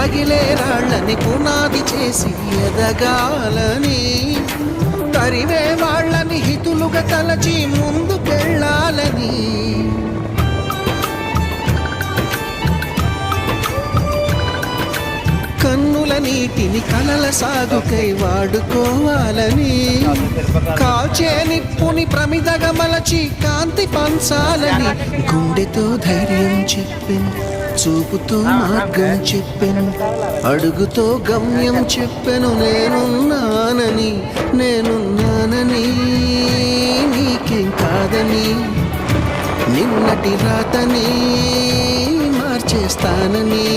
రగిలే రాళ్ళని పునాది చేసి ఎదగాలని, తరివే వాళ్ళని హితులుగా తలచి ముందుకెళ్ళాలని, కన్నుల నీటిని కలల సాగుకై వాడుకోవాలని, కాల్చే నిప్పుని ప్రమిదగా మలచి కాంతి పంచాలని, గుండెతో ధైర్యం చెప్పెను, చూపుతో మార్గం చెప్పెను, అడుగుతో గమ్యం చెప్పెను, నేనున్నానని నేనున్నానని, నీకేం కాదని, నిన్నటి రాతని మార్చేస్తానని.